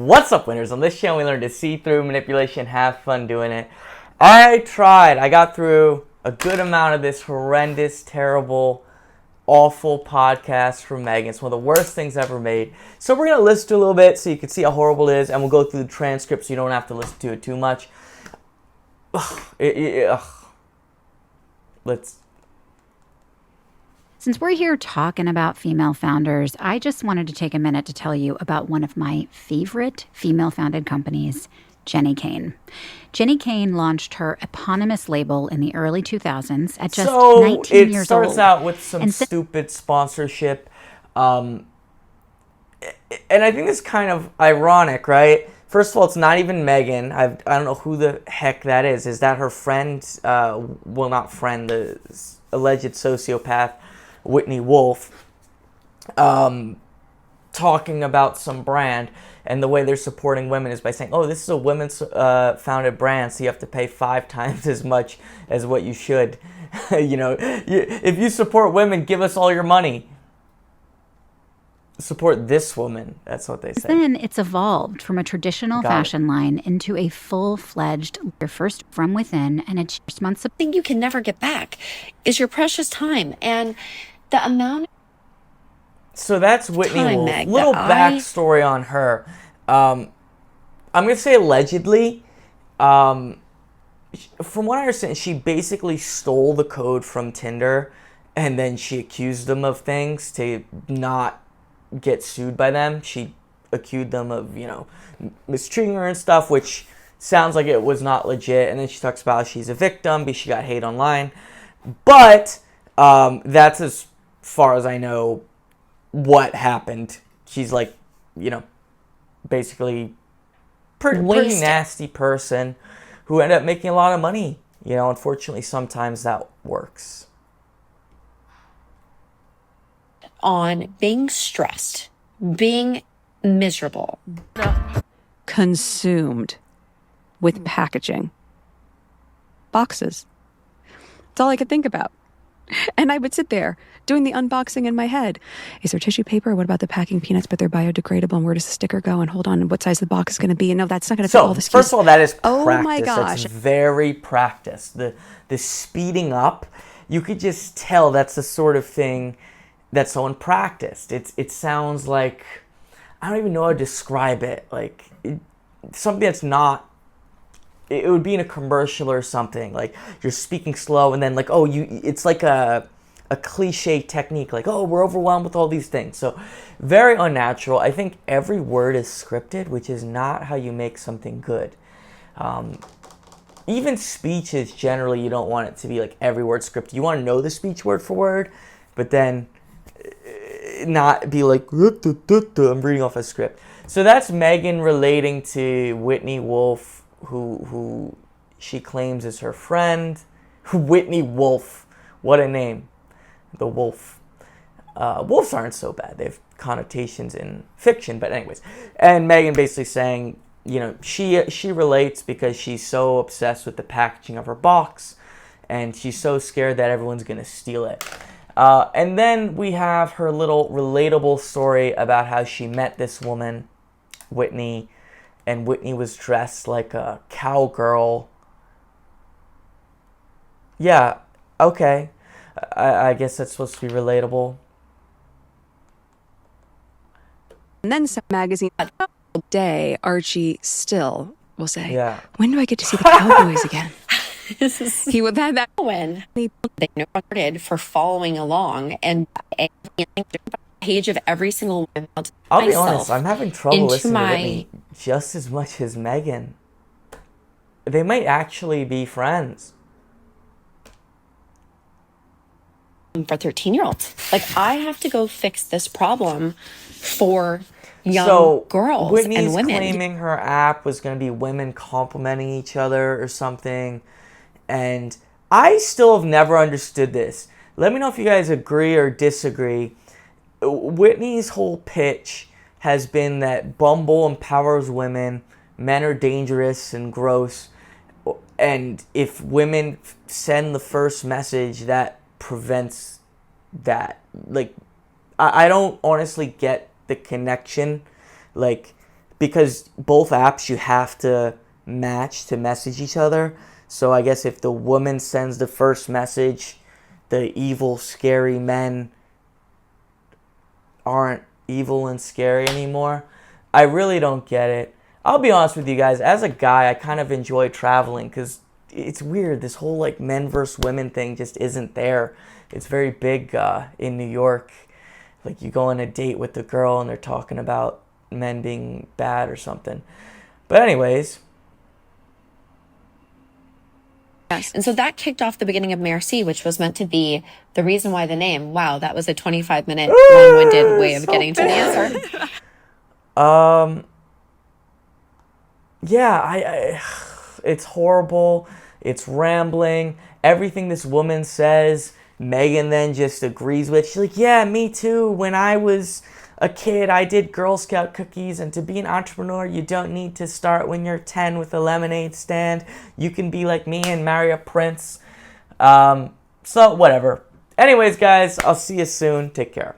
What's up, winners? On this channel, we learn to see through manipulation, have fun doing it. I tried. I got through a good amount of this horrendous, terrible, awful podcast from Meghan. It's one of the worst things ever made. So we're going to listen to a little bit so you can see how horrible it is, and we'll go through the transcript so you don't have to listen to it too much. Let's... Since we're here talking about female founders, I just wanted to take a minute to tell you about one of my favorite female-founded companies, Jenni Kayne. Jenni Kayne launched her eponymous label in the early 2000s at just 19 years old. So it starts out with some stupid sponsorship. And I think it's kind of ironic, right? First of all, it's not even Meghan. I don't know who the heck that is. Is that her friend? Well, not friend, the alleged sociopath, Whitney Wolf, talking about some brand, and the way they're supporting women is by saying, oh, this is a women's founded brand, so you have to pay 5 times as much as what you should. If you support women, give us all your money. Support this woman. That's what they say. Then it's evolved from a traditional fashion line into a full-fledged, first from within, and it's months of thing you can never get back is your precious time and the amount. So that's Whitney Wolf. Meg, little backstory on her. I'm gonna say allegedly. From what I understand, she basically stole the code from Tinder, and then she accused them of things to not get sued by them. She accused them of, mistreating her and stuff, which sounds like it was not legit. And then she talks about how she's a victim because she got hate online. But that's as far as I know what happened. She's like, basically pretty nasty person who ended up making a lot of money. Unfortunately, sometimes that works. On being stressed, being miserable. Consumed with packaging. Boxes. That's all I could think about. And I would sit there doing the unboxing in my head. Is there tissue paper? What about the packing peanuts? But they're biodegradable. And where does the sticker go? And hold on, and what size the box is going to be? And no, that's not going to fit all the SKUs. First of all, that is practice. Oh my gosh. That's very practiced. The speeding up, you could just tell that's the sort of thing that's someone practiced. It sounds like, I don't even know how to describe it. Like something that's not. It would be in a commercial or something. Like you're speaking slow, and then like, it's like a cliche technique. Like, oh, we're overwhelmed with all these things. So very unnatural. I think every word is scripted, which is not how you make something good. Even speeches, generally, you don't want it to be like every word scripted. You want to know the speech word for word, but then not be like, I'm reading off a script. So that's Meghan relating to Whitney Wolf, who she claims is her friend. Whitney Wolf. What a name. The Wolf. Wolves aren't so bad. They have connotations in fiction, but anyways. And Meghan basically saying, she relates because she's so obsessed with the packaging of her box, and she's so scared that everyone's going to steal it. And then we have her little relatable story about how she met this woman, Whitney, and Whitney was dressed like a cowgirl. Yeah, okay. I guess that's supposed to be relatable. And then some magazine day, Archie still will say, yeah. When do I get to see the cowboys again? He would have that when they started for following along and page of every single one. I'll be honest, I'm having trouble listening to Whitney just as much as Meghan. They might actually be friends. For 13-year-olds. Like, I have to go fix this problem for young girls Whitney's and women. Claiming her app was going to be women complimenting each other or something. And I still have never understood this. Let me know if you guys agree or disagree. Whitney's whole pitch has been that Bumble empowers women, men are dangerous and gross, and if women send the first message, that prevents that. Like, I don't honestly get the connection. Like, because both apps you have to match to message each other. So I guess if the woman sends the first message, the evil, scary men aren't evil and scary anymore. I really don't get it. I'll be honest with you guys. As a guy, I kind of enjoy traveling because it's weird. This whole like men versus women thing just isn't there. It's very big in New York. Like you go on a date with the girl and they're talking about men being bad or something. But anyways. Yes. And so that kicked off the beginning of Merci, which was meant to be the reason why the name. Wow, that was a 25-minute long-winded way of getting to the answer. Yeah, I it's horrible. It's rambling. Everything this woman says, Meghan then just agrees with. She's like, yeah, me too. When I was a kid, I did Girl Scout cookies, and to be an entrepreneur, you don't need to start when you're 10 with a lemonade stand. You can be like me and marry a prince. So, whatever. Anyways, guys, I'll see you soon. Take care.